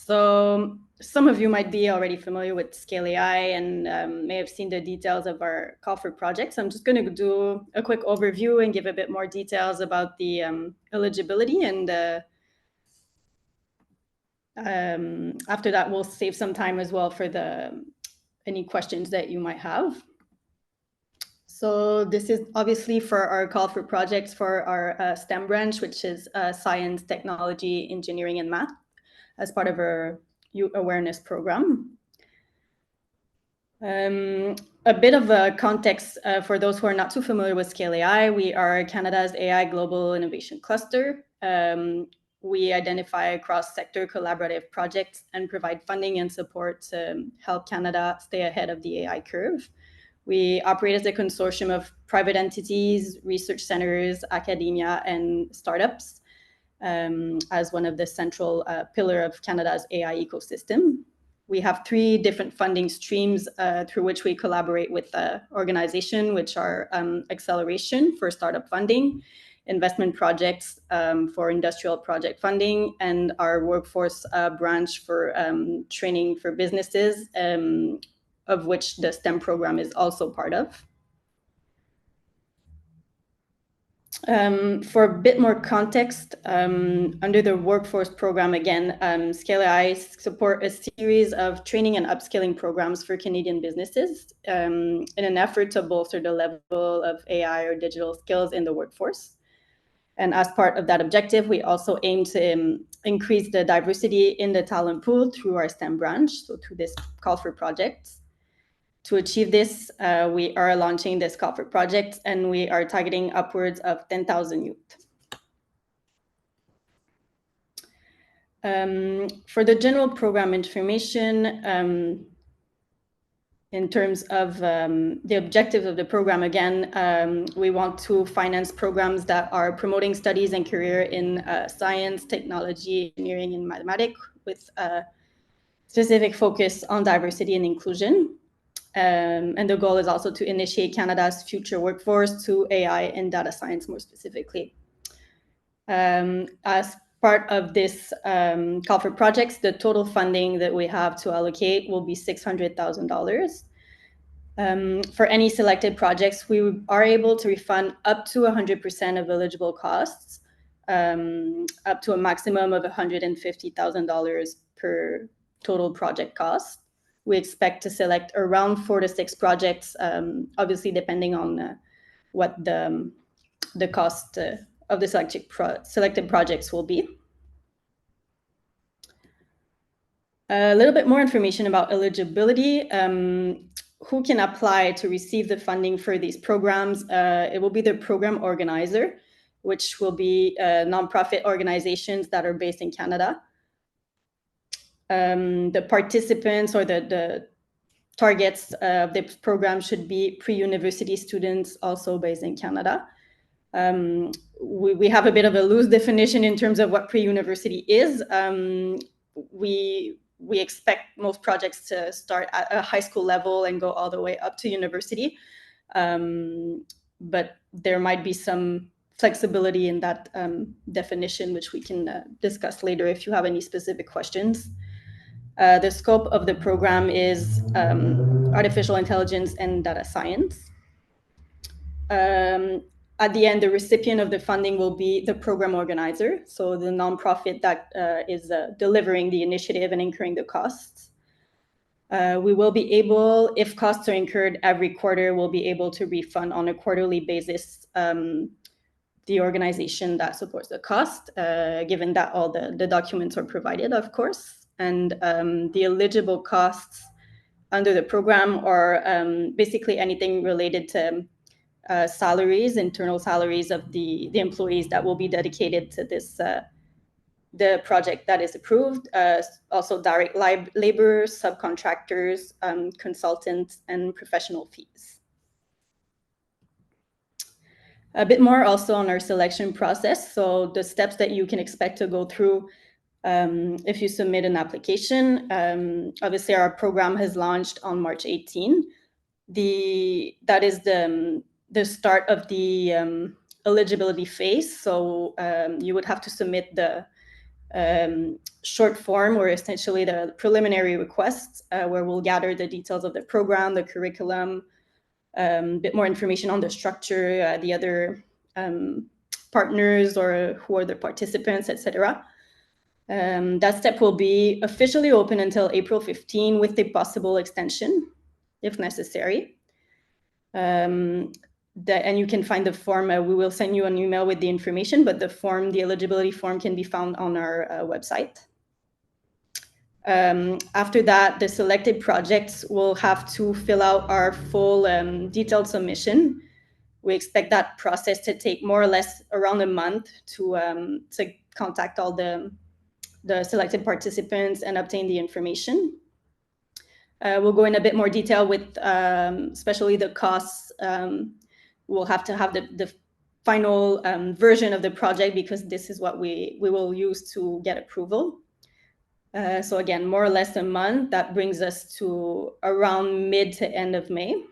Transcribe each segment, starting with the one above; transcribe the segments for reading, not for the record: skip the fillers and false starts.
So some of you might be already familiar with Scale AI and may have seen the details of our call for projects. I'm just going to do a quick overview and give a bit more details about the eligibility, and after that, we'll save some time as well for any questions that you might have. So this is obviously for our call for projects for our STEM branch, which is science, technology, engineering, and math, as part of our youth awareness program. A bit of a context for those who are not too familiar with Scale AI. We are Canada's AI Global Innovation Cluster. We identify cross-sector collaborative projects and provide funding and support to help Canada stay ahead of the AI curve. We operate as a consortium of private entities, research centers, academia, and startups as one of the central pillar of Canada's AI ecosystem. We have 3 different funding streams through which we collaborate with the organization, which are acceleration for startup funding, investment projects for industrial project funding, and our workforce branch for training for businesses, of which the STEM program is also part of. For a bit more context, under the workforce program, again, Scale AI support a series of training and upskilling programs for Canadian businesses in an effort to bolster the level of AI or digital skills in the workforce. And as part of that objective, we also aim to increase the diversity in the talent pool through our STEM branch, so through this call for projects. To achieve this, we are launching this call for projects, and we are targeting upwards of 10,000 youth. For the general program information, in terms of the objectives of the program, again, we want to finance programs that are promoting studies and career in science, technology, engineering, and mathematics, with a specific focus on diversity and inclusion. And the goal is also to initiate Canada's future workforce to AI and data science more specifically. As part of this call for projects, the total funding that we have to allocate will be $600,000. For any selected projects, we are able to refund up to 100% of eligible costs, up to a maximum of $150,000 per total project cost. We expect to select around 4 to 6 projects, obviously depending on what the cost of the selected projects will be. A little bit more information about eligibility. Who can apply to receive the funding for these programs? It will be the program organizer, which will be nonprofit organizations that are based in Canada. The participants or the targets of the program should be pre-university students also based in Canada. We have a bit of a loose definition in terms of what pre-university is. We expect most projects to start at a high school level and go all the way up to university. But there might be some flexibility in that definition, which we can discuss later if you have any specific questions. The scope of the program is artificial intelligence and data science. At the end, the recipient of the funding will be the program organizer, so the nonprofit that is delivering the initiative and incurring the costs. We will be able, if costs are incurred every quarter, we'll be able to refund on a quarterly basis the organization that supports the cost, given that all the documents are provided, of course. And the eligible costs under the program are basically anything related to salaries, internal salaries of the employees that will be dedicated to this the project that is approved. Also direct labor, subcontractors, consultants, and professional fees. A bit more also on our selection process. So the steps that you can expect to go through if you submit an application. Obviously, our program has launched on March 18. That is the start of the eligibility phase. So you would have to submit the short form, or essentially the preliminary requests, where we'll gather the details of the program, the curriculum, a bit more information on the structure, the other partners or who are the participants, etc. That step will be officially open until April 15 with a possible extension if necessary. And you can find the form. We will send you an email with the information, but the eligibility form can be found on our website. After that, the selected projects will have to fill out our full detailed submission. We expect that process to take more or less around a month to contact all the selected participants and obtain the information. We'll go in a bit more detail with especially the costs. We'll have to have the final version of the project, because this is what we will use to get approval. So again, more or less a month. That brings us to around mid to end of May.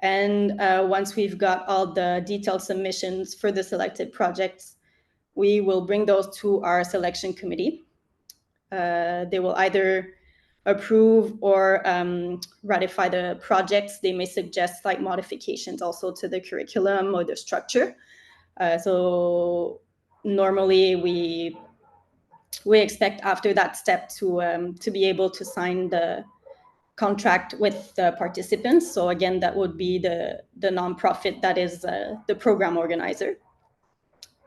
And once we've got all the detailed submissions for the selected projects, we will bring those to our selection committee. They will either approve or ratify the projects. They may suggest slight modifications also to the curriculum or the structure. So normally we expect after that step to be able to sign the contract with the participants. So again, that would be the nonprofit that is the program organizer.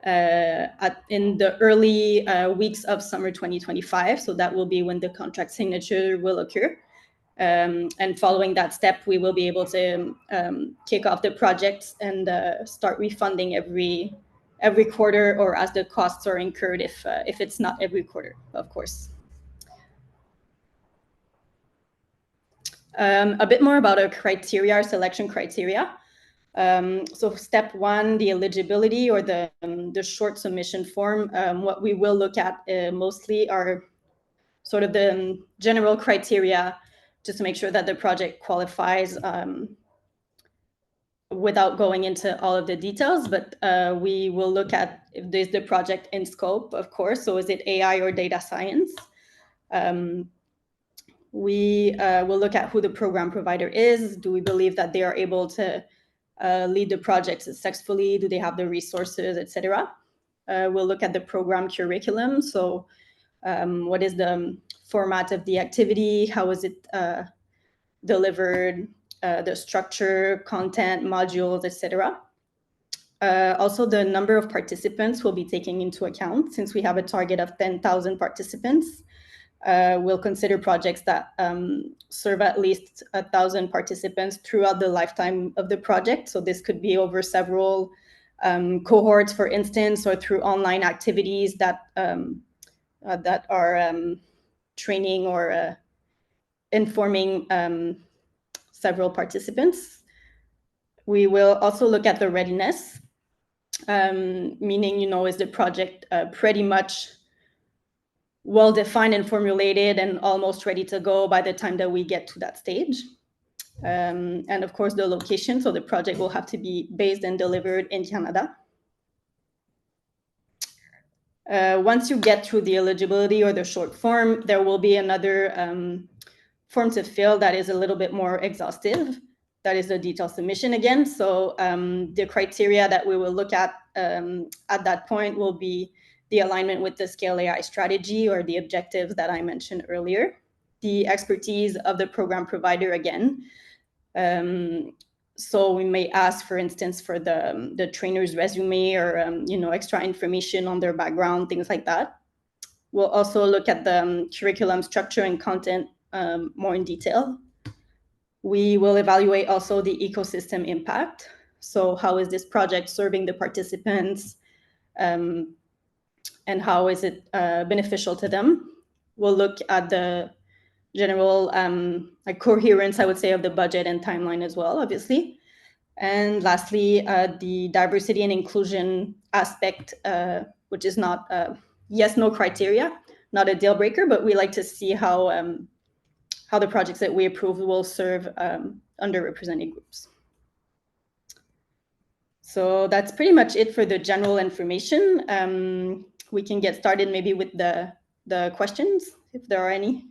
In the early weeks of summer 2025. So that will be when the contract signature will occur. And following that step, we will be able to kick off the projects and start refunding every quarter, or as the costs are incurred, if it's not every quarter, of course. A bit more about our criteria, our selection criteria. So step one, the eligibility or the short submission form. What we will look at mostly are sort of the general criteria, just to make sure that the project qualifies, without going into all of the details. But we will look at if there's the project in scope, of course. So is it AI or data science? We will look at who the program provider is. Do we believe that they are able to lead the project successfully? Do they have the resources, etc.? We'll look at the program curriculum. So what is the format of the activity? How is it delivered? The structure, content, modules, etc. Also, the number of participants will be taken into account. Since we have a target of 10,000 participants, we'll consider projects that serve at least 1,000 participants throughout the lifetime of the project. So this could be over several cohorts, for instance, or through online activities that are training or informing several participants. We will also look at the readiness, meaning, is the project pretty much well-defined and formulated and almost ready to go by the time that we get to that stage. And of course, the location. So the project will have to be based and delivered in Canada. Once you get through the eligibility or the short form, there will be another form to fill that is a little bit more exhaustive. That is the detailed submission again. So the criteria that we will look at that point will be the alignment with the Scale AI strategy or the objectives that I mentioned earlier, the expertise of the program provider again. So we may ask, for instance, for the trainer's resume or extra information on their background, things like that. We'll also look at the curriculum structure and content more in detail. We will evaluate also the ecosystem impact. So how is this project serving the participants? And how is it beneficial to them? We'll look at the general coherence, I would say, of the budget and timeline as well, obviously. And lastly, the diversity and inclusion aspect, which is not yes, no criteria, not a deal breaker, but we like to see how the projects that we approve will serve underrepresented groups. So that's pretty much it for the general information. we can get started maybe with the questions, if there are any.